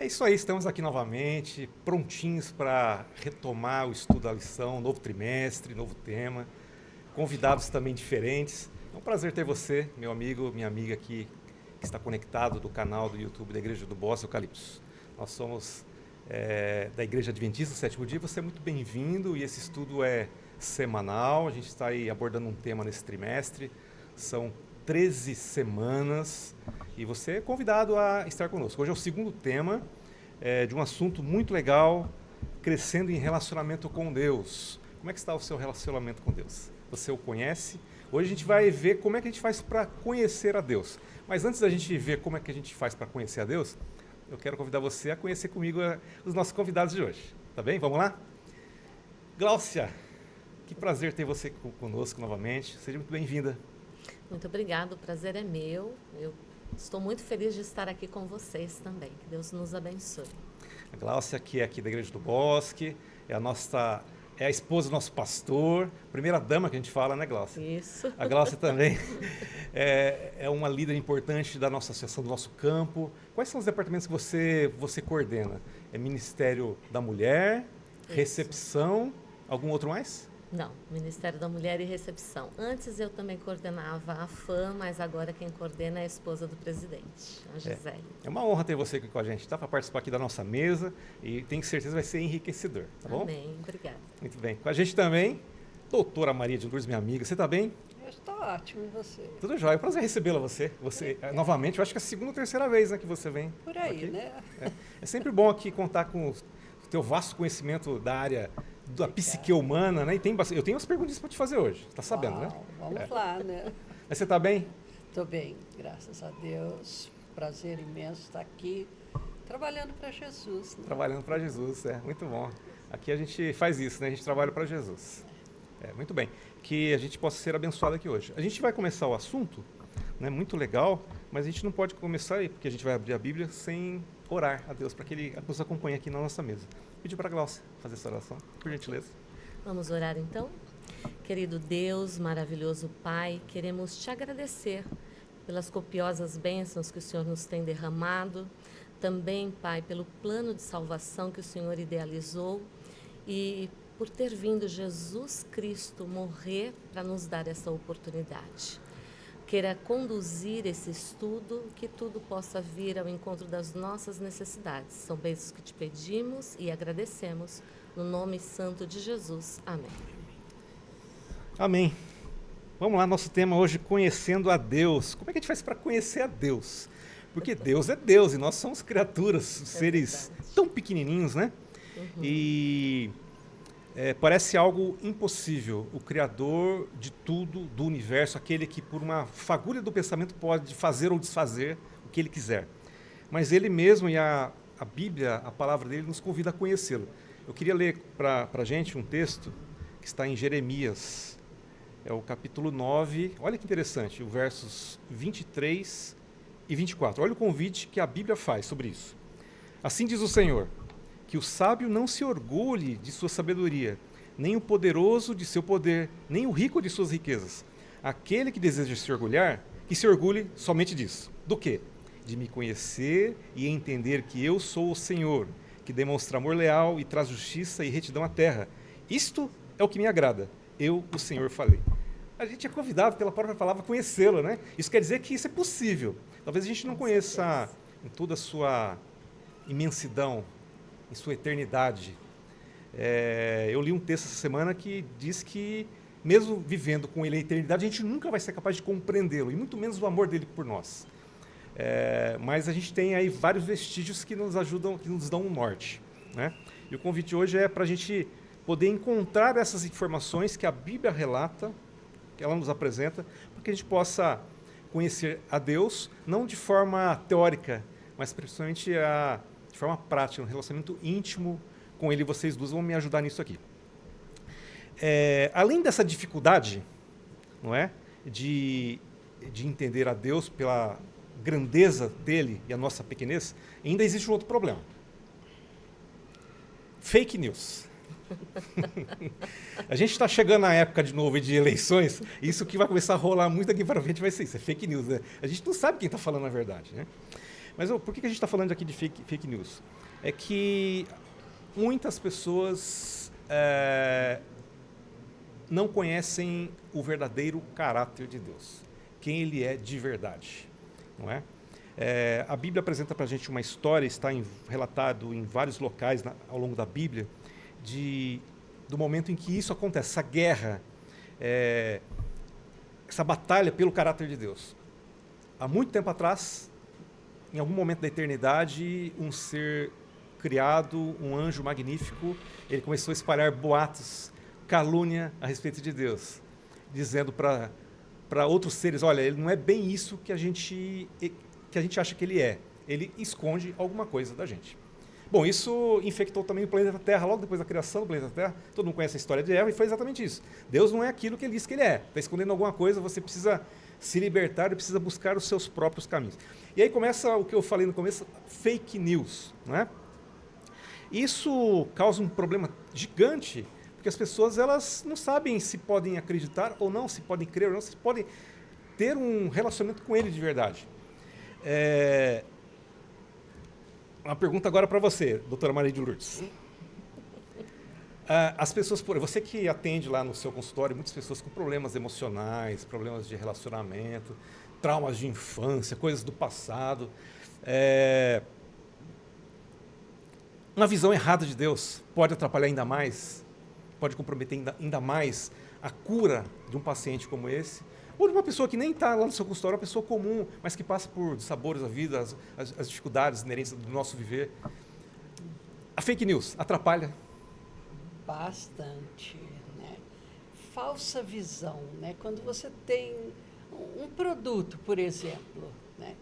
É isso aí, estamos aqui novamente, prontinhos para retomar o estudo da lição, novo trimestre, novo tema, convidados também diferentes. É um prazer ter você, meu amigo, minha amiga aqui, que está conectado do canal do YouTube da Igreja do Bosque Eucaliptos. Nós somos da Igreja Adventista do Sétimo Dia, você é muito bem-vindo e esse estudo é semanal, a gente está aí abordando um tema nesse trimestre, são 13 semanas e você é convidado a estar conosco. Hoje é o segundo tema de um assunto muito legal, crescendo em relacionamento com Deus. Como é que está o seu relacionamento com Deus? Você o conhece? Hoje a gente vai ver como é que a gente faz para conhecer a Deus. Mas antes da gente ver como é que a gente faz para conhecer a Deus, eu quero convidar você a conhecer comigo os nossos convidados de hoje. Tá bem? Vamos lá? Gláucia, que prazer ter você conosco novamente. Seja muito bem-vinda. Muito obrigada, o prazer é meu. Eu estou muito feliz de estar aqui com vocês também. Que Deus nos abençoe. A Gláucia, que é aqui da Igreja do Bosque, é a esposa do nosso pastor, primeira dama que a gente fala, né, Gláucia? Isso. A Gláucia também é uma líder importante da nossa associação, do nosso campo. Quais são os departamentos que você coordena? É Ministério da Mulher, Isso. Recepção, algum outro mais? Não, Ministério da Mulher e Recepção. Antes eu também coordenava a FAM, mas agora quem coordena é a esposa do presidente, a Gisele. É uma honra ter você aqui com a gente, tá? Para participar aqui da nossa mesa e tenho certeza vai ser enriquecedor, tá bom? Amém, obrigada. Muito bem. Com a gente também, doutora Maria de Lourdes, minha amiga. Você está bem? Eu estou ótimo, e você? Tudo jóia. É um prazer recebê-la você. Novamente, eu acho que é a segunda ou terceira vez, né, que você vem. Por aí, aqui. né? É sempre bom aqui contar com o teu vasto conhecimento da área da psique humana, né? E eu tenho umas perguntas para te fazer hoje. Está sabendo, né? Vamos lá, né? Mas você está bem? Estou bem, graças a Deus. Prazer imenso estar aqui, trabalhando para Jesus. Né? Trabalhando para Jesus, muito bom. Aqui a gente faz isso, né? A gente trabalha para Jesus. Muito bem. Que a gente possa ser abençoado aqui hoje. A gente vai começar o assunto, né? Muito legal, mas a gente não pode começar aí, porque a gente vai abrir a Bíblia sem orar a Deus, para que Ele nos acompanhe aqui na nossa mesa. Pedir para a Gláucia fazer essa oração, por gentileza. Vamos orar então? Querido Deus, maravilhoso Pai, queremos te agradecer pelas copiosas bênçãos que o Senhor nos tem derramado, também, Pai, pelo plano de salvação que o Senhor idealizou e por ter vindo Jesus Cristo morrer para nos dar essa oportunidade. Queira conduzir esse estudo, que tudo possa vir ao encontro das nossas necessidades. São bênçãos que te pedimos e agradecemos, no nome santo de Jesus. Amém. Amém. Vamos lá, nosso tema hoje, conhecendo a Deus. Como é que a gente faz para conhecer a Deus? Porque Deus é Deus e nós somos criaturas, seres tão pequenininhos, né? Uhum. E parece algo impossível. O Criador de tudo, do universo, aquele que por uma fagulha do pensamento pode fazer ou desfazer o que Ele quiser. Mas Ele mesmo e a Bíblia, a palavra dele, nos convida a conhecê-lo. Eu queria ler para a gente um texto que está em Jeremias, é o capítulo 9, olha que interessante, os versos 23 e 24. Olha o convite que a Bíblia faz sobre isso. Assim diz o Senhor: que o sábio não se orgulhe de sua sabedoria, nem o poderoso de seu poder, nem o rico de suas riquezas. Aquele que deseja se orgulhar, que se orgulhe somente disso. Do quê? De me conhecer e entender que eu sou o Senhor, que demonstra amor leal e traz justiça e retidão à terra. Isto é o que me agrada. Eu, o Senhor, falei. A gente é convidado pela própria palavra a conhecê-lo, né? Isso quer dizer que isso é possível. Talvez a gente não conheça em toda a sua imensidão, em sua eternidade. Eu li um texto essa semana que diz que, mesmo vivendo com Ele a eternidade, a gente nunca vai ser capaz de compreendê-lo, e muito menos o amor dele por nós. Mas a gente tem aí vários vestígios que nos ajudam, que nos dão um norte, né? E o convite hoje é para a gente poder encontrar essas informações que a Bíblia relata, que ela nos apresenta, para que a gente possa conhecer a Deus, não de forma teórica, mas principalmente de forma prática, um relacionamento íntimo com Ele. Vocês duas vão me ajudar nisso aqui. Além dessa dificuldade, não é, de entender a Deus pela grandeza dele e a nossa pequenez, ainda existe um outro problema. Fake news. A gente está chegando na época de novo de eleições, e isso que vai começar a rolar muito aqui para frente vai ser isso, é fake news, né? A gente não sabe quem está falando a verdade, né? Mas por que a gente está falando aqui de fake news? É que muitas pessoas não conhecem o verdadeiro caráter de Deus, quem Ele é de verdade, não é? A Bíblia apresenta para a gente uma história, está relatado em vários locais ao longo da Bíblia, do momento em que isso acontece, essa guerra, essa batalha pelo caráter de Deus. Há muito tempo atrás, em algum momento da eternidade, um ser criado, um anjo magnífico, ele começou a espalhar boatos, calúnia a respeito de Deus, dizendo para outros seres, olha, ele não é bem isso que a gente acha que ele é. Ele esconde alguma coisa da gente. Bom, isso infectou também o planeta Terra, logo depois da criação do planeta Terra. Todo mundo conhece a história de Eva e foi exatamente isso. Deus não é aquilo que ele diz que ele é. Está escondendo alguma coisa, você precisa se libertar e precisa buscar os seus próprios caminhos. E aí começa o que eu falei no começo, fake news, não é? Isso causa um problema gigante, porque as pessoas elas não sabem se podem acreditar ou não, se podem crer ou não, se podem ter um relacionamento com ele de verdade. Uma pergunta agora para você, doutora Maria de Lourdes. As pessoas, você que atende lá no seu consultório, muitas pessoas com problemas emocionais, problemas de relacionamento, traumas de infância, coisas do passado. Uma visão errada de Deus pode atrapalhar ainda mais, pode comprometer ainda mais a cura de um paciente como esse, ou de uma pessoa que nem está lá no seu consultório, uma pessoa comum, mas que passa por dissabores da vida, as dificuldades inerentes do nosso viver. A fake news atrapalha? Bastante, né? Falsa visão, né? Quando você tem um produto, por exemplo, né?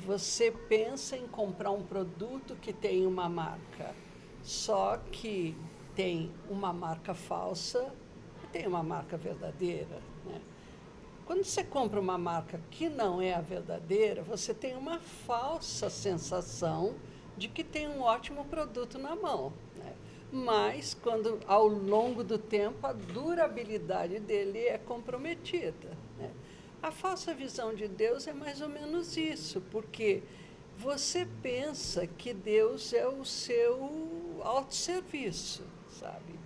Você pensa em comprar um produto que tem uma marca, só que tem uma marca falsa e tem uma marca verdadeira, né? Quando você compra uma marca que não é a verdadeira, você tem uma falsa sensação de que tem um ótimo produto na mão, né? Mas, quando ao longo do tempo, a durabilidade dele é comprometida, né? A falsa visão de Deus é mais ou menos isso, porque você pensa que Deus é o seu autosserviço, sabe?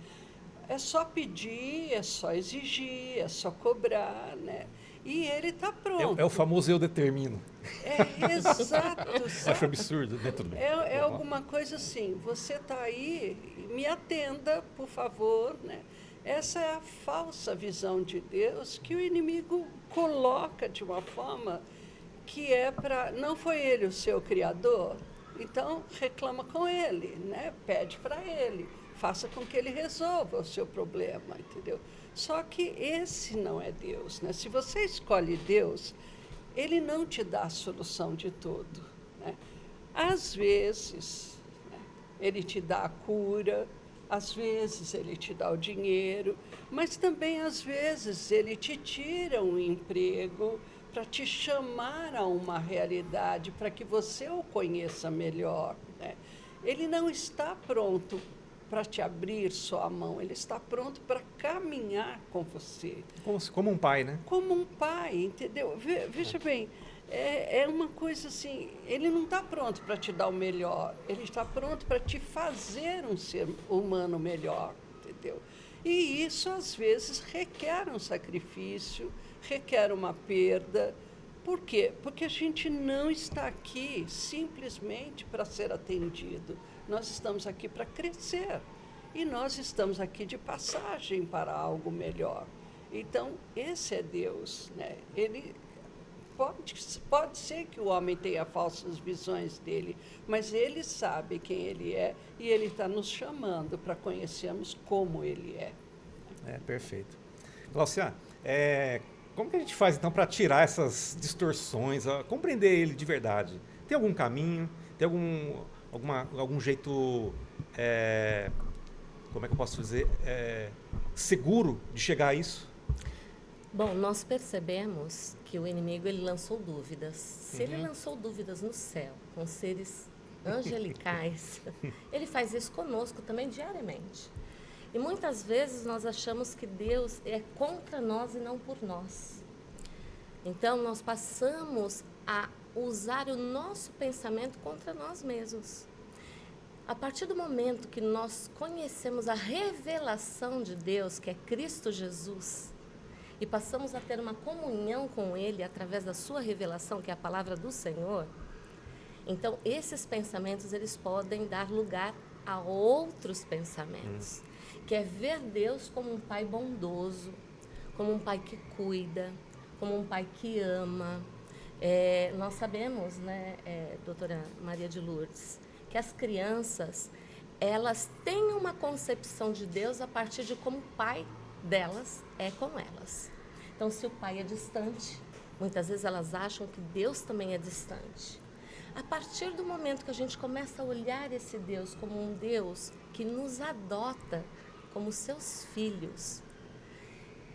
É só pedir, é só exigir, é só cobrar, né? E ele está pronto. É o famoso eu determino. Exato. Sabe? Acho absurdo, né? Tudo bem. É alguma coisa assim, você está aí, me atenda, por favor, né? Essa é a falsa visão de Deus que o inimigo coloca de uma forma que é para... Não foi ele o seu criador? Então, reclama com ele, né? Pede para ele, faça com que ele resolva o seu problema, entendeu? Só que esse não é Deus, né? Se você escolhe Deus, ele não te dá a solução de tudo, né? Às vezes, né, ele te dá a cura, às vezes ele te dá o dinheiro, mas também às vezes ele te tira um emprego para te chamar a uma realidade, para que você o conheça melhor, né? Ele não está pronto para te abrir sua mão, ele está pronto para caminhar com você. Como um pai, né? Como um pai, entendeu? Veja bem, é uma coisa assim, ele não está pronto para te dar o melhor, ele está pronto para te fazer um ser humano melhor, entendeu? E isso, às vezes, requer um sacrifício, requer uma perda. Por quê? Porque a gente não está aqui simplesmente para ser atendido. Nós estamos aqui para crescer. E nós estamos aqui de passagem para algo melhor. Então, esse é Deus, né? Ele pode ser que o homem tenha falsas visões dele, mas ele sabe quem ele é e ele está nos chamando para conhecermos como ele é. Perfeito. Glaucia, como que a gente faz, então, para tirar essas distorções, compreender ele de verdade? Tem algum caminho? Tem algum jeito, como é que eu posso dizer, seguro de chegar a isso? Bom, nós percebemos que o inimigo ele lançou dúvidas. Se ele lançou dúvidas no céu, com seres angelicais, ele faz isso conosco também diariamente. E muitas vezes nós achamos que Deus é contra nós e não por nós. Então, nós passamos a usar o nosso pensamento contra nós mesmos. A partir do momento que nós conhecemos a revelação de Deus, que é Cristo Jesus, e passamos a ter uma comunhão com Ele através da sua revelação, que é a palavra do Senhor, então esses pensamentos eles podem dar lugar a outros pensamentos, que é ver Deus como um Pai bondoso, como um Pai que cuida, como um Pai que ama. Nós sabemos, né, doutora Maria de Lourdes, que as crianças, elas têm uma concepção de Deus a partir de como o pai delas é com elas. Então, se o pai é distante, muitas vezes elas acham que Deus também é distante. A partir do momento que a gente começa a olhar esse Deus como um Deus que nos adota como seus filhos,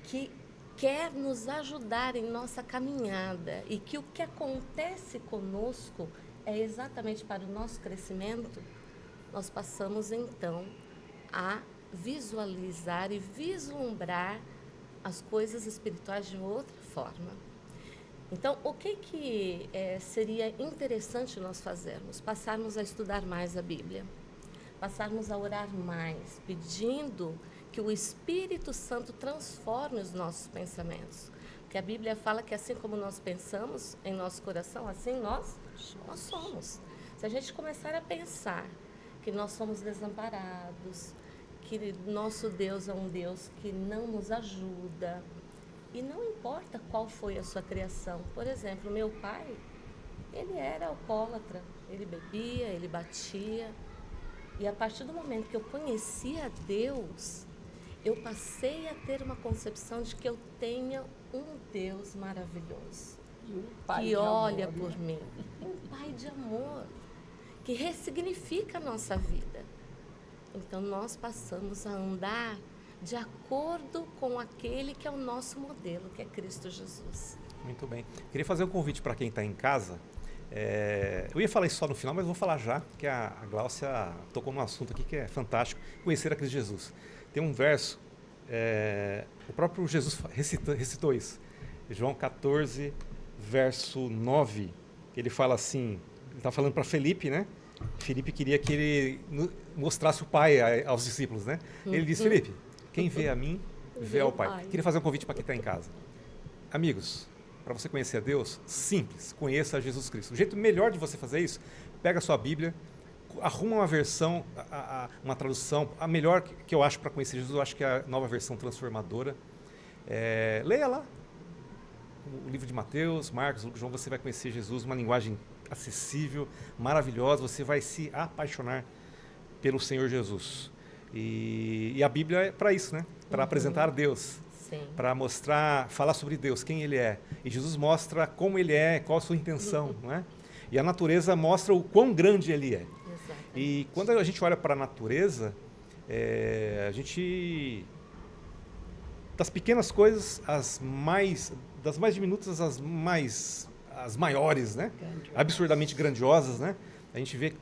que quer nos ajudar em nossa caminhada e que o que acontece conosco é exatamente para o nosso crescimento, nós passamos então a visualizar e vislumbrar as coisas espirituais de outra forma. Então, o que seria interessante nós fazermos? Passarmos a estudar mais a Bíblia, passarmos a orar mais, pedindo que o Espírito Santo transforme os nossos pensamentos. Porque a Bíblia fala que assim como nós pensamos em nosso coração, assim nós somos. Se a gente começar a pensar que nós somos desamparados, que nosso Deus é um Deus que não nos ajuda, e não importa qual foi a sua criação. Por exemplo, meu pai, ele era alcoólatra, ele bebia, ele batia. E a partir do momento que eu conhecia Deus, eu passei a ter uma concepção de que eu tenho um Deus maravilhoso, que olha por mim, um Pai de amor, que ressignifica a nossa vida. Então, nós passamos a andar de acordo com aquele que é o nosso modelo, que é Cristo Jesus. Muito bem. Queria fazer um convite para quem está em casa. Eu ia falar isso só no final, mas vou falar já, porque a Gláucia tocou num assunto aqui que é fantástico, conhecer a Cristo Jesus. Tem um verso, o próprio Jesus recitou isso, João 14, verso 9, ele fala assim, ele está falando para Felipe, né? Felipe queria que ele mostrasse o Pai aos discípulos, né? Ele disse, Felipe, quem vê a mim, vê ao Pai. Queria fazer um convite para quem está em casa. Amigos, para você conhecer a Deus, simples, conheça Jesus Cristo. O jeito melhor de você fazer isso, pega a sua Bíblia, arruma uma versão, uma tradução, a melhor que eu acho para conhecer Jesus, eu acho que é a Nova Versão Transformadora. Leia lá o livro de Mateus, Marcos, Lucas, João, você vai conhecer Jesus, uma linguagem acessível, maravilhosa, você vai se apaixonar pelo Senhor Jesus. E a Bíblia é para isso, né? Para apresentar Deus, para mostrar, falar sobre Deus, quem Ele é. E Jesus mostra como Ele é, qual a sua intenção, não é? E a natureza mostra o quão grande Ele é. Exatamente. E quando a gente olha para a natureza, a gente, das pequenas coisas, das mais diminutas às maiores, né? Absurdamente grandiosas, né? A gente vê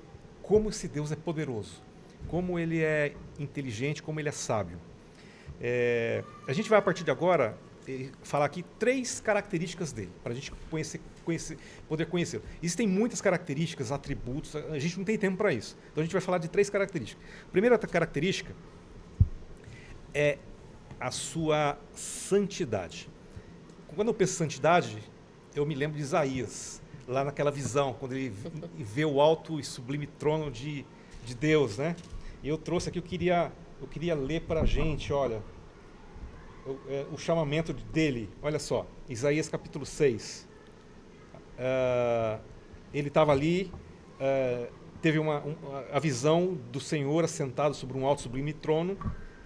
como esse Deus é poderoso, como Ele é inteligente, como Ele é sábio. A gente vai, a partir de agora, falar aqui 3 características dele, para a gente poder conhecê-lo. Existem muitas características, atributos, a gente não tem tempo para isso. Então a gente vai falar de 3 características. A primeira característica é a sua santidade. Quando eu penso em santidade, eu me lembro de Isaías, lá naquela visão, quando ele vê o alto e sublime trono de Deus, né? E eu trouxe aqui, eu queria ler para a gente, olha, o chamamento dele, olha só, Isaías capítulo 6. Ele estava ali, teve a visão do Senhor assentado sobre um alto sublime trono,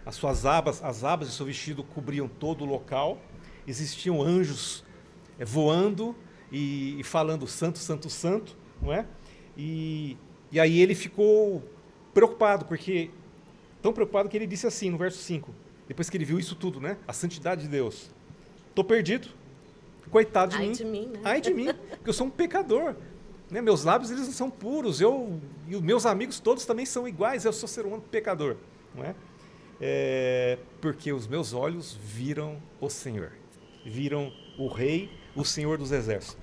as abas de seu vestido cobriam todo o local, existiam anjos voando e falando santo, santo, santo, não é? E aí ele ficou preocupado, tão preocupado que ele disse assim, no verso 5, depois que ele viu isso tudo, né? A santidade de Deus. Estou perdido, coitado de mim. Ai de mim, né? Ai de mim, porque eu sou um pecador. Né? Meus lábios, eles não são puros, e os meus amigos todos também são iguais, eu sou ser humano pecador. Não é? Porque os meus olhos viram o Senhor, viram o Rei, o Senhor dos Exércitos.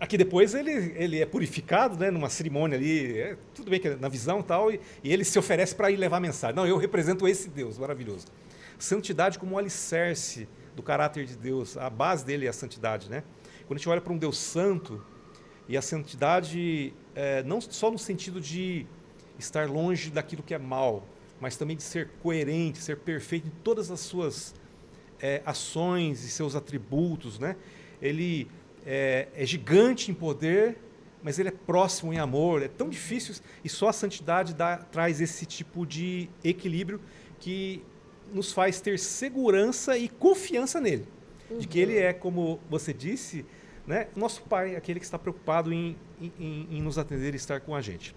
Aqui depois ele é purificado, né, numa cerimônia ali, tudo bem que é na visão e tal, e ele se oferece para ir levar a mensagem. Não, eu represento esse Deus maravilhoso. Santidade como um alicerce do caráter de Deus, a base dele é a santidade, né? Quando a gente olha para um Deus santo, e a santidade não só no sentido de estar longe daquilo que é mal, mas também de ser coerente, ser perfeito em todas as suas ações e seus atributos, né? Ele é gigante em poder, mas ele é próximo em amor. É tão difícil e só a santidade traz esse tipo de equilíbrio que nos faz ter segurança e confiança nele. De que ele é, como você disse, né, nosso Pai, aquele que está preocupado em nos atender e estar com a gente.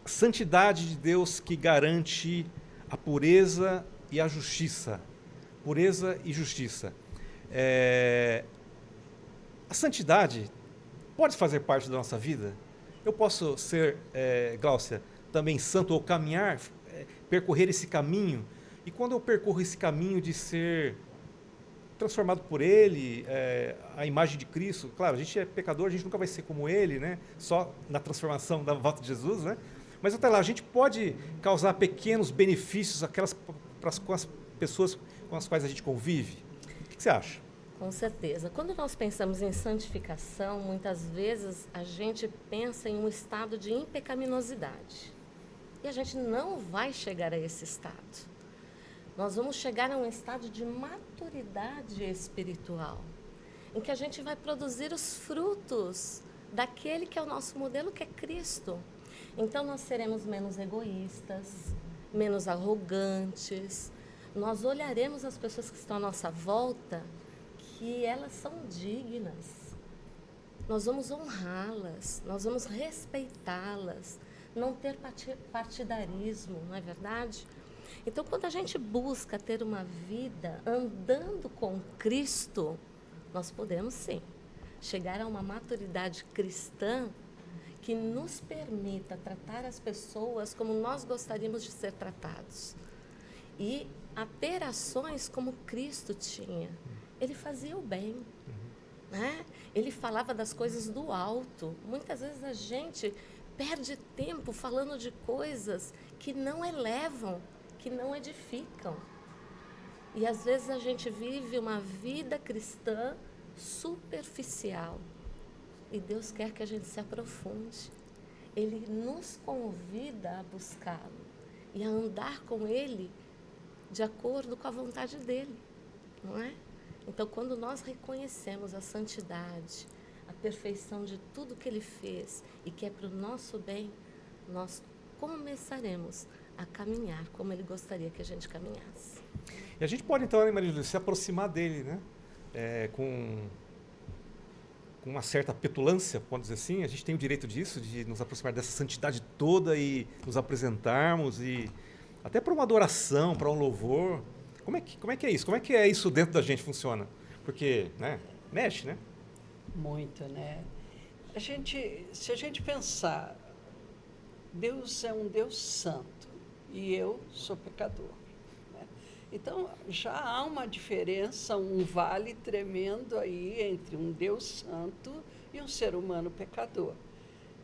Santidade de Deus que garante a pureza e a justiça. Pureza e justiça. A santidade pode fazer parte da nossa vida? Eu posso ser, Gláucia, também santo ou caminhar, percorrer esse caminho? E quando eu percorro esse caminho de ser transformado por Ele, a imagem de Cristo, claro, a gente é pecador, a gente nunca vai ser como Ele, né? Só na transformação da volta de Jesus, né? Mas até lá, a gente pode causar pequenos benefícios com as pessoas com as quais a gente convive? O que você acha? Com certeza. Quando nós pensamos em santificação, muitas vezes a gente pensa em um estado de impecaminosidade. E a gente não vai chegar a esse estado. Nós vamos chegar a um estado de maturidade espiritual, em que a gente vai produzir os frutos daquele que é o nosso modelo, que é Cristo. Então, nós seremos menos egoístas, menos arrogantes. Nós olharemos as pessoas que estão à nossa volta, que elas são dignas. Nós vamos honrá-las, nós vamos respeitá-las, não ter partidarismo, não é verdade? Então, quando a gente busca ter uma vida andando com Cristo, nós podemos, sim, chegar a uma maturidade cristã que nos permita tratar as pessoas como nós gostaríamos de ser tratados. E a ter ações como Cristo tinha. Ele fazia o bem, né? Ele falava das coisas do alto. Muitas vezes a gente perde tempo falando de coisas que não elevam, que não edificam. E às vezes a gente vive uma vida cristã superficial. E Deus quer que a gente se aprofunde. Ele nos convida a buscá-lo e a andar com Ele de acordo com a vontade dEle, não é? Então, quando nós reconhecemos a santidade, a perfeição de tudo que Ele fez e que é para o nosso bem, nós começaremos a caminhar como Ele gostaria que a gente caminhasse. E a gente pode, então, Maria Júlia, se aproximar dEle, né? Com uma certa petulância, podemos dizer assim, a gente tem o direito disso, de nos aproximar dessa santidade toda e nos apresentarmos, e até para uma adoração, para um louvor. Como é que é isso? Como é que isso dentro da gente funciona? Porque, né, mexe, né? Muito, né? Se a gente pensar, Deus é um Deus santo e eu sou pecador. Então, já há uma diferença, um vale tremendo aí entre um Deus santo e um ser humano pecador.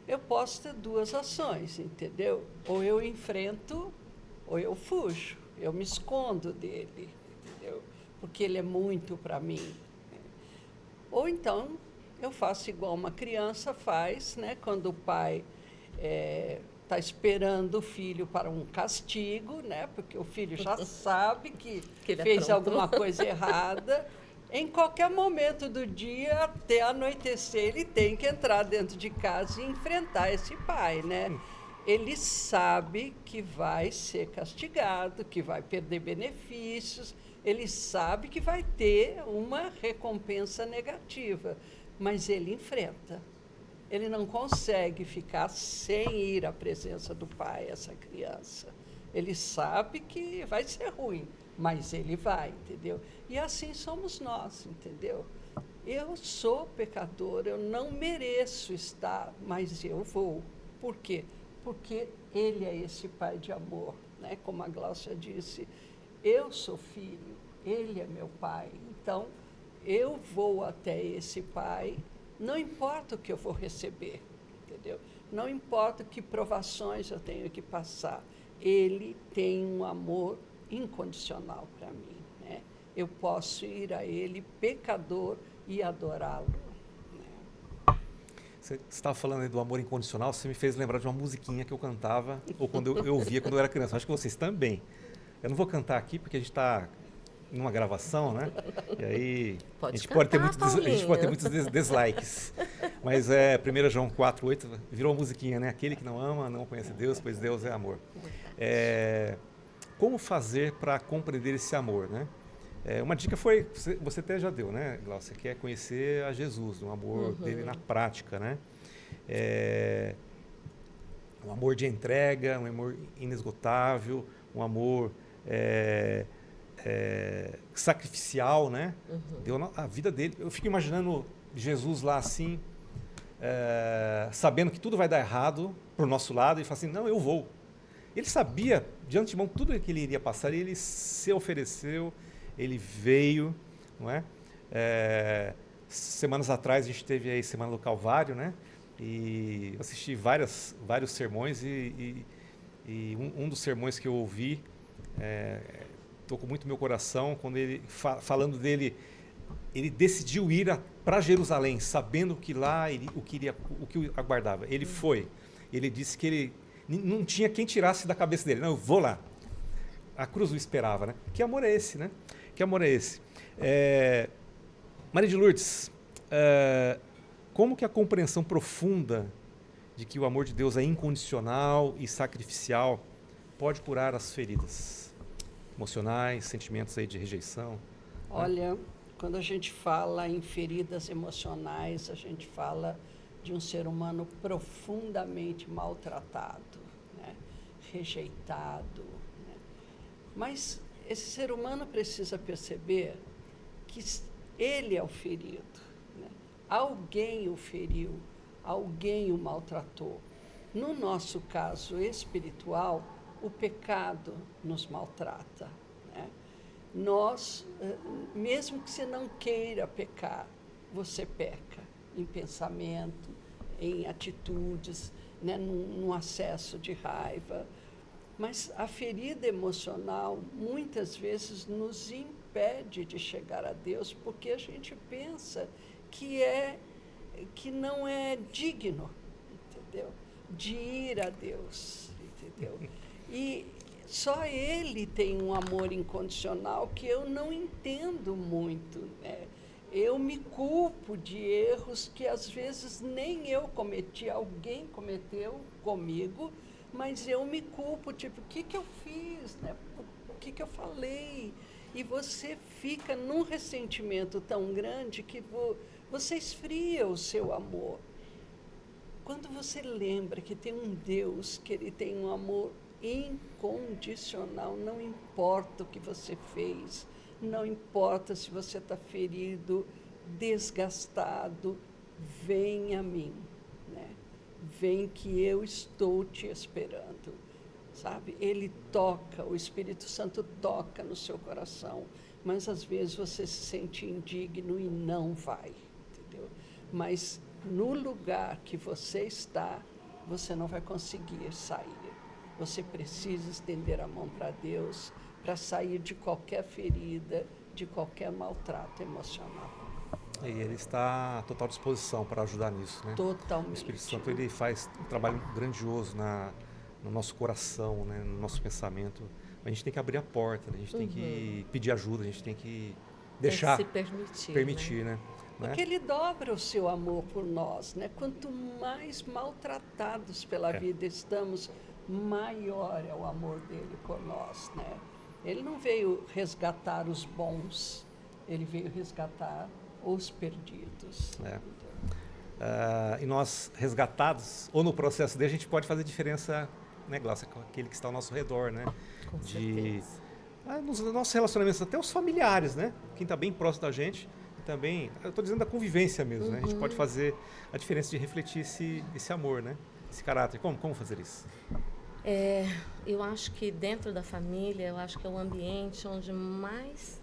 Eu posso ter duas ações, entendeu? Ou eu enfrento, ou eu fujo. Eu me escondo dele, entendeu? Porque ele é muito para mim. Ou então, eu faço igual uma criança faz, né? Quando o pai está esperando o filho para um castigo, né? Porque o filho já sabe que fez alguma coisa errada. Em qualquer momento do dia, até anoitecer, ele tem que entrar dentro de casa e enfrentar esse pai, né? Ele sabe que vai ser castigado, que vai perder benefícios, ele sabe que vai ter uma recompensa negativa, mas ele enfrenta. Ele não consegue ficar sem ir à presença do pai, essa criança. Ele sabe que vai ser ruim, mas ele vai, entendeu? E assim somos nós, entendeu? Eu sou pecador, eu não mereço estar, mas eu vou. Por quê? Porque ele é esse pai de amor, né? Como a Gláucia disse, eu sou filho, ele é meu pai. Então, eu vou até esse Pai, não importa o que eu vou receber, entendeu? Não importa que provações eu tenho que passar, Ele tem um amor incondicional para mim, né? Eu posso ir a Ele pecador e adorá-lo. Você estava falando aí do amor incondicional, você me fez lembrar de uma musiquinha que eu cantava, ou quando eu ouvia quando eu era criança. Acho que vocês também. Eu não vou cantar aqui porque a gente está numa gravação, né? E aí a gente pode ter muitos dislikes. Mas 1 João 4:8 virou uma musiquinha, né? Aquele que não ama não conhece Deus, pois Deus é amor. Como fazer para compreender esse amor, né? Uma dica foi, você até já deu, né, Glaucia? Você quer conhecer a Jesus, o amor dele na prática, né? Um amor de entrega, um amor inesgotável, um amor sacrificial, né? Deu a vida dele. Eu fico imaginando Jesus lá assim, sabendo que tudo vai dar errado pro nosso lado, e fala assim, não, eu vou. Ele sabia de antemão tudo o que ele iria passar, e ele se ofereceu, ele veio, não é? Semanas atrás a gente teve aí Semana do Calvário, né? E eu assisti vários sermões, e um dos sermões que eu ouvi tocou muito meu coração, quando ele, falando dele, ele decidiu ir para Jerusalém, sabendo que lá o que o aguardava. Ele foi. Ele disse que ele não tinha quem tirasse da cabeça dele. Não, eu vou lá. A cruz o esperava, né? Que amor é esse, né? Que amor é esse? Maria de Lourdes, como que a compreensão profunda de que o amor de Deus é incondicional e sacrificial pode curar as feridas emocionais, sentimentos aí de rejeição? Olha, quando a gente fala em feridas emocionais, a gente fala de um ser humano profundamente maltratado, né? Rejeitado, né? Mas esse ser humano precisa perceber que ele é o ferido, né? Alguém o feriu, alguém o maltratou. No nosso caso espiritual, o pecado nos maltrata, né? Nós, mesmo que você não queira pecar, você peca em pensamento, em atitudes, né, num acesso de raiva. Mas a ferida emocional muitas vezes nos impede de chegar a Deus, porque a gente pensa que não é digno, entendeu? De ir a Deus, entendeu? E só Ele tem um amor incondicional que eu não entendo muito, né? Eu me culpo de erros que às vezes nem eu cometi, alguém cometeu comigo, mas eu me culpo, tipo, o que eu fiz, né? O que eu falei? E você fica num ressentimento tão grande que você esfria o seu amor. Quando você lembra que tem um Deus, que Ele tem um amor incondicional, não importa o que você fez, não importa se você está ferido, desgastado, vem a mim, né? Vem que eu estou te esperando, sabe? Ele toca, o Espírito Santo toca no seu coração, mas às vezes você se sente indigno e não vai, entendeu? Mas no lugar que você está, você não vai conseguir sair. Você precisa estender a mão para Deus para sair de qualquer ferida, de qualquer maltrato emocional. E Ele está à total disposição para ajudar nisso, né? Totalmente. O Espírito Santo, ele faz um trabalho grandioso no nosso coração, né? No nosso pensamento. A gente tem que abrir a porta, né? A gente tem que pedir ajuda, a gente tem que deixar, tem que se permitir, né? Porque Ele dobra o seu amor por nós, né? Quanto mais maltratados pela vida estamos, maior é o amor dele por nós, né? Ele não veio resgatar os bons, ele veio resgatar os perdidos. E nós, resgatados, ou no processo dele, a gente pode fazer diferença, né, Glaucia, com aquele que está ao nosso redor, né? Com certeza. Nos nossos relacionamentos, até os familiares, né? Quem está bem próximo da gente, também, eu estou dizendo da convivência mesmo, né? A gente pode fazer a diferença de refletir esse amor, né? Esse caráter. Como fazer isso? Eu acho que dentro da família, eu acho que é o ambiente onde mais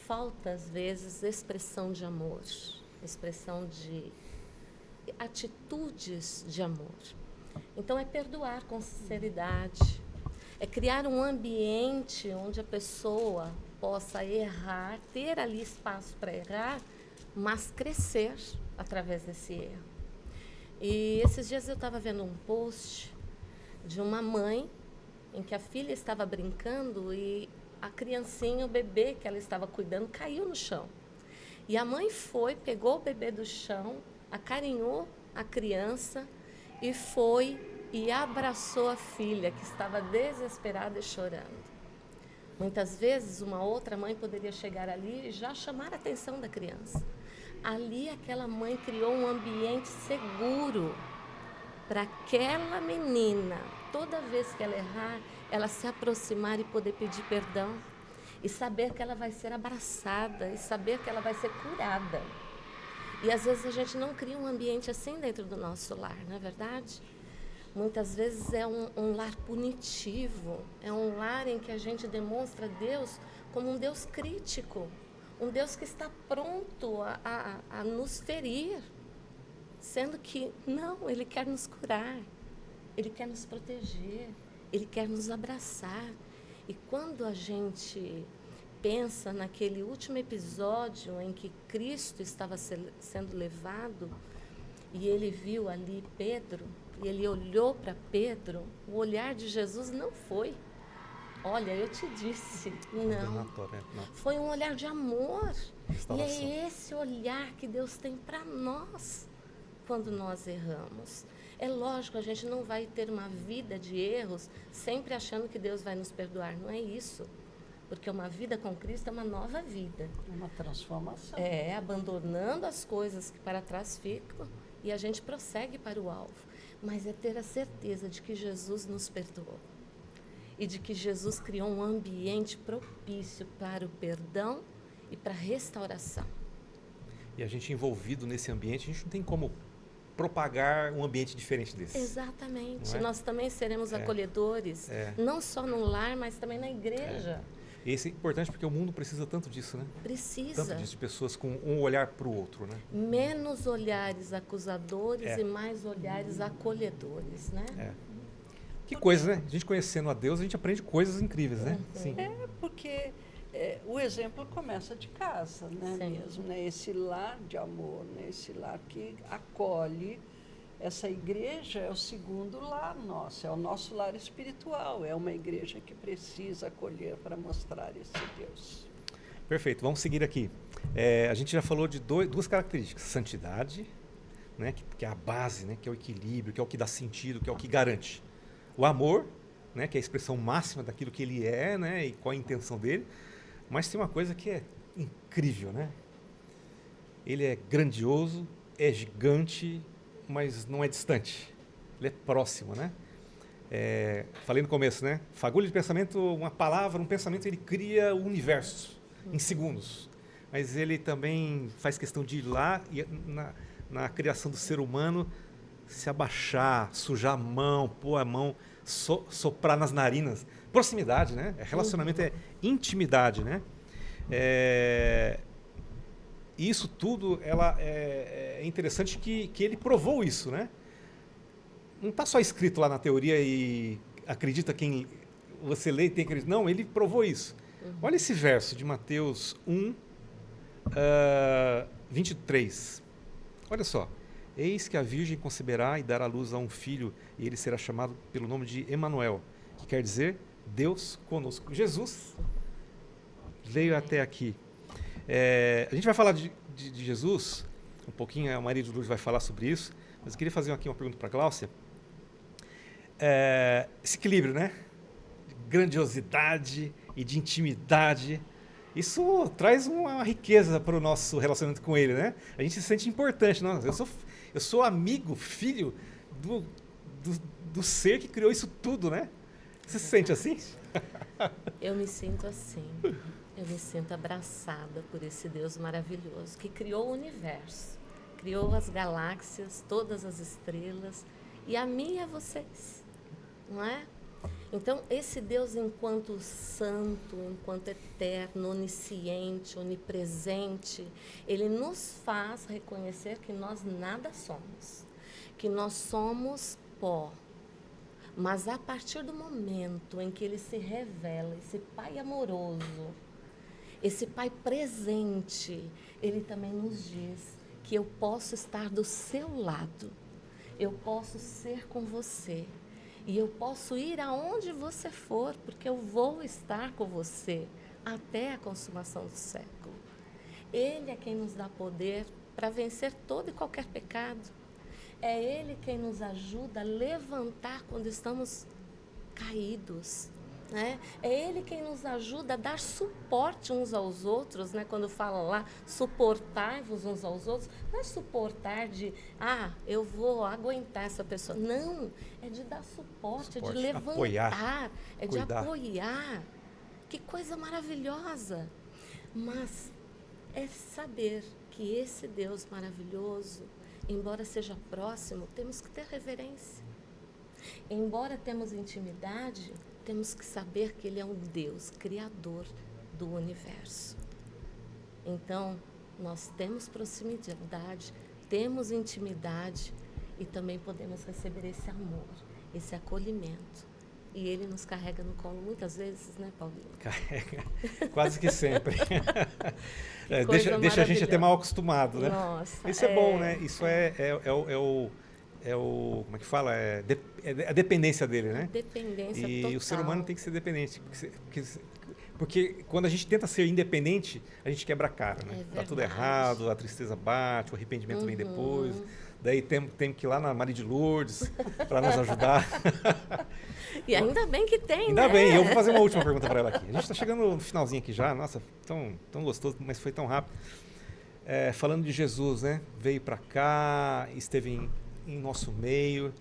falta, às vezes, expressão de amor, expressão de atitudes de amor. Então, é perdoar com sinceridade, é criar um ambiente onde a pessoa possa errar, ter ali espaço para errar, mas crescer através desse erro. E esses dias eu estava vendo um post de uma mãe em que a filha estava brincando e a criancinha, o bebê que ela estava cuidando, caiu no chão. E a mãe foi, pegou o bebê do chão, acarinhou a criança e foi e abraçou a filha, que estava desesperada e chorando. Muitas vezes, uma outra mãe poderia chegar ali e já chamar a atenção da criança. Ali, aquela mãe criou um ambiente seguro para aquela menina, toda vez que ela errar, ela se aproximar e poder pedir perdão. E saber que ela vai ser abraçada, e saber que ela vai ser curada. E às vezes a gente não cria um ambiente assim dentro do nosso lar, não é verdade? Muitas vezes é um lar punitivo, é um lar em que a gente demonstra Deus como um Deus crítico, um Deus que está pronto a nos ferir, sendo que não, Ele quer nos curar, Ele quer nos proteger, Ele quer nos abraçar. E quando a gente pensa naquele último episódio em que Cristo estava sendo levado e ele viu ali Pedro, e ele olhou para Pedro, o olhar de Jesus não foi: olha, eu te disse, não. Foi um olhar de amor. E é esse olhar que Deus tem para nós quando nós erramos. É lógico, a gente não vai ter uma vida de erros sempre achando que Deus vai nos perdoar. Não é isso. Porque uma vida com Cristo é uma nova vida. Uma transformação. É, abandonando as coisas que para trás ficam e a gente prossegue para o alvo. Mas é ter a certeza de que Jesus nos perdoou. E de que Jesus criou um ambiente propício para o perdão e para a restauração. E a gente envolvido nesse ambiente, a gente não tem como propagar um ambiente diferente desse. Exatamente. Não é? Nós também seremos acolhedores, não só no lar, mas também na igreja. E isso é importante porque o mundo precisa tanto disso, né? Precisa. Tanto disso, de pessoas com um olhar para o outro, né? Menos olhares acusadores e mais olhares acolhedores, né? Que coisa, né? A gente conhecendo a Deus, a gente aprende coisas incríveis, né? Sim. Porque o exemplo começa de casa, né? Sim. Mesmo, né? Esse lar de amor, né? Esse lar que acolhe. Essa igreja é o segundo lar nosso, é o nosso lar espiritual, é uma igreja que precisa acolher para mostrar esse Deus. Perfeito, vamos seguir aqui. A gente já falou de duas características: santidade, né, que é a base, né, que é o equilíbrio, que é o que dá sentido, que é o que garante. O amor, né, que é a expressão máxima daquilo que ele é, né, e qual a intenção dele. Mas tem uma coisa que é incrível, né? Ele é grandioso, é gigante, mas não é distante. Ele é próximo, né? Falei no começo, né? Fagulha de pensamento, uma palavra, um pensamento, ele cria o universo em segundos. Mas ele também faz questão de ir lá e na criação do ser humano se abaixar, sujar a mão, pôr a mão, soprar nas narinas. Proximidade, né? Relacionamento é intimidade, né? Isso tudo é interessante que ele provou isso, né? Não está só escrito lá na teoria e acredita quem você lê e tem que acreditar. Não, ele provou isso. Olha esse verso de Mateus 1, 23. Olha só. Eis que a virgem conceberá e dará à luz a um filho, e ele será chamado pelo nome de Emanuel, que quer dizer Deus conosco. Jesus veio até aqui. A gente vai falar de Jesus um pouquinho, a Maria de Lourdes vai falar sobre isso, mas eu queria fazer aqui uma pergunta para a Gláucia. Esse equilíbrio, né? De grandiosidade e de intimidade, isso traz uma riqueza para o nosso relacionamento com ele, né? A gente se sente importante. Não? Eu sou amigo, filho do ser que criou isso tudo, né? Você se sente assim? Eu me sinto assim. Eu me sinto abraçada por esse Deus maravilhoso que criou o universo, criou as galáxias, todas as estrelas, e a mim e a vocês, não é? Então, esse Deus, enquanto santo, enquanto eterno, onisciente, onipresente, ele nos faz reconhecer que nós nada somos, que nós somos pó. Mas a partir do momento em que ele se revela, esse Pai amoroso, esse Pai presente, ele também nos diz que eu posso estar do seu lado, eu posso ser com você. E eu posso ir aonde você for, porque eu vou estar com você até a consumação do século. Ele é quem nos dá poder para vencer todo e qualquer pecado. É Ele quem nos ajuda a levantar quando estamos caídos. Né? É Ele quem nos ajuda a dar suporte uns aos outros, né? Quando fala lá, suportai-vos uns aos outros, não é suportar de, eu vou aguentar essa pessoa. Não, é de dar suporte, é de levantar, apoiar, é cuidar. de apoiar. Que coisa maravilhosa! Mas é saber que esse Deus maravilhoso, embora seja próximo, temos que ter reverência. Embora temos intimidade, temos que saber que Ele é um Deus, Criador do universo. Então, nós temos proximidade, temos intimidade e também podemos receber esse amor, esse acolhimento. E Ele nos carrega no colo muitas vezes, né, Paulinho? Carrega, quase que sempre. Deixa a gente até mal acostumado, né? Nossa, isso é bom, né? Isso é como é que fala? É a dependência dele, né? Dependência e total. o ser humano tem que ser dependente. Porque quando a gente tenta ser independente, a gente quebra a cara, né? Tá tudo errado, a tristeza bate, o arrependimento vem depois. Daí tem que ir lá na Maria de Lourdes para nos ajudar. E ainda bem que tem, ainda né? bem, eu vou fazer uma última pergunta para ela aqui. A gente está chegando no finalzinho aqui já, nossa, tão gostoso, mas foi tão rápido. Falando de Jesus, né? Veio para cá, esteve em nosso meio,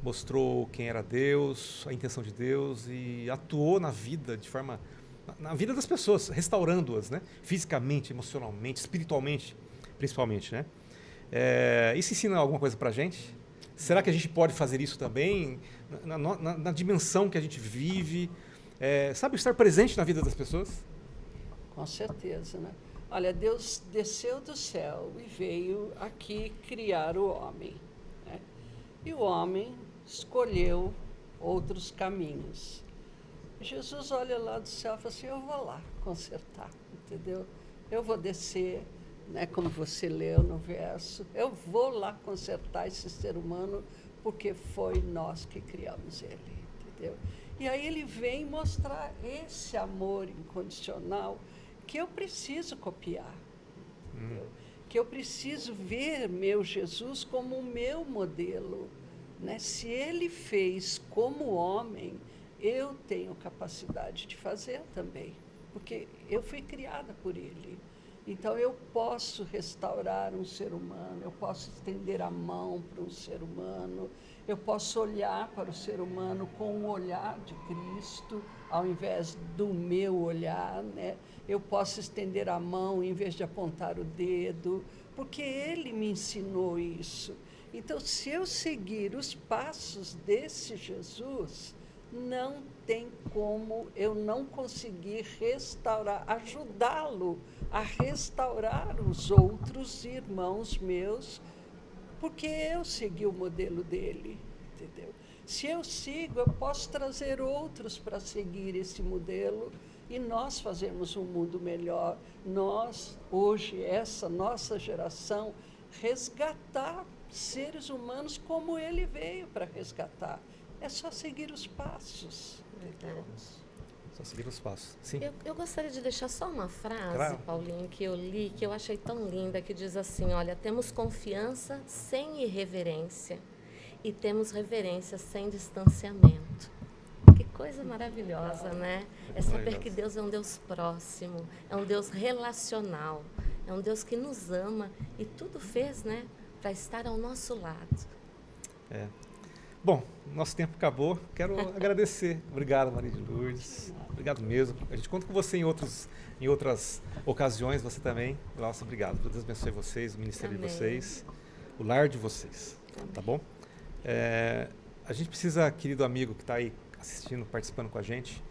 mostrou quem era Deus, a intenção de Deus e atuou na vida na vida das pessoas, restaurando-as, né? Fisicamente, emocionalmente, espiritualmente, principalmente, né? Isso ensina alguma coisa para a gente? Será que a gente pode fazer isso também na dimensão que a gente vive? Sabe, estar presente na vida das pessoas? Com certeza, né? Olha, Deus desceu do céu e veio aqui criar o homem. Né? E o homem escolheu outros caminhos. Jesus olha lá do céu e fala assim, eu vou lá consertar, entendeu? Eu vou descer, né, como você leu no verso, eu vou lá consertar esse ser humano porque foi nós que criamos ele, entendeu? E aí ele vem mostrar esse amor incondicional que eu preciso copiar, entendeu? Que eu preciso ver meu Jesus como o meu modelo, né? Se ele fez como homem, eu tenho capacidade de fazer também, porque eu fui criada por ele. Então, eu posso restaurar um ser humano, eu posso estender a mão para um ser humano, eu posso olhar para o ser humano com o olhar de Cristo, ao invés do meu olhar, né? Eu posso estender a mão em vez de apontar o dedo, porque ele me ensinou isso. Então, se eu seguir os passos desse Jesus, não tem como eu não conseguir restaurar, ajudá-lo a restaurar os outros irmãos meus, porque eu segui o modelo dele, entendeu? Se eu sigo, eu posso trazer outros para seguir esse modelo e nós fazemos um mundo melhor. Nós, hoje, essa nossa geração, resgatar seres humanos como ele veio para resgatar. É só seguir os passos. Verdade. Só seguir os passos. Sim. Eu gostaria de deixar só uma frase, Claro. Paulinho, que eu li, que eu achei tão linda, que diz assim, olha, temos confiança sem irreverência e temos reverência sem distanciamento. Que coisa maravilhosa, né? É saber que Deus é um Deus próximo, é um Deus relacional, é um Deus que nos ama e tudo fez, né, para estar ao nosso lado. Bom, nosso tempo acabou. Quero agradecer. Obrigado, Maria de Lourdes. Obrigado mesmo. A gente conta com você em outras ocasiões, você também. Nossa, obrigado. Deus abençoe vocês, o ministério Amém. de vocês, o lar de vocês. Tá bom? A gente precisa, querido amigo que está aí assistindo, participando com a gente,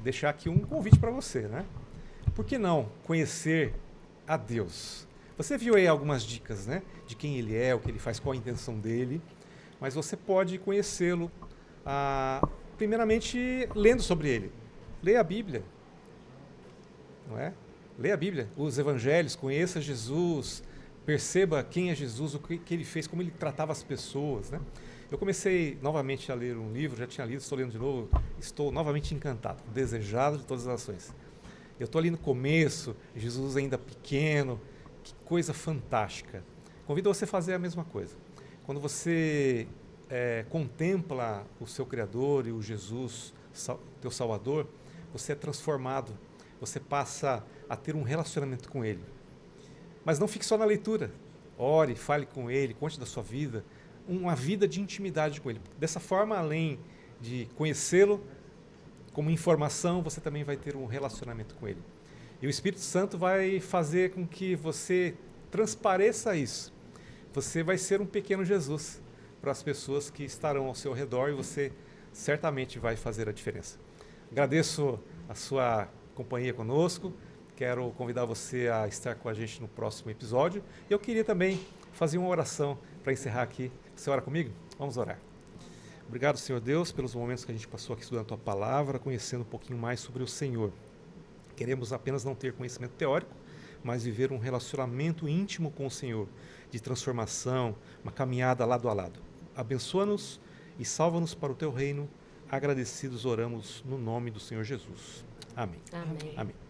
deixar aqui um convite para você, né? Por que não conhecer a Deus? Você viu aí algumas dicas, né? De quem Ele é, o que Ele faz, qual a intenção dele, mas você pode conhecê-lo, primeiramente, lendo sobre Ele. Leia a Bíblia, não é? Leia a Bíblia, os Evangelhos, conheça Jesus, perceba quem é Jesus, o que Ele fez, como Ele tratava as pessoas, né? Eu comecei novamente a ler um livro, já tinha lido, estou lendo de novo, estou novamente encantado, desejado de todas as nações. Eu estou ali no começo, Jesus ainda pequeno, que coisa fantástica. Convido você a fazer a mesma coisa. Quando você contempla o seu Criador e o Jesus, teu Salvador, você é transformado, você passa a ter um relacionamento com Ele. Mas não fique só na leitura. Ore, fale com Ele, conte da sua vida, uma vida de intimidade com Ele. Dessa forma, além de conhecê-lo como informação, você também vai ter um relacionamento com Ele. E o Espírito Santo vai fazer com que você transpareça isso. Você vai ser um pequeno Jesus para as pessoas que estarão ao seu redor e você certamente vai fazer a diferença. Agradeço a sua companhia conosco. Quero convidar você a estar com a gente no próximo episódio. Eu queria também fazer uma oração para encerrar aqui. Você ora comigo? Vamos orar. Obrigado, Senhor Deus, pelos momentos que a gente passou aqui estudando a Tua Palavra, conhecendo um pouquinho mais sobre o Senhor. Queremos apenas não ter conhecimento teórico, mas viver um relacionamento íntimo com o Senhor, de transformação, uma caminhada lado a lado. Abençoa-nos e salva-nos para o Teu reino. Agradecidos oramos no nome do Senhor Jesus. Amém. Amém. Amém.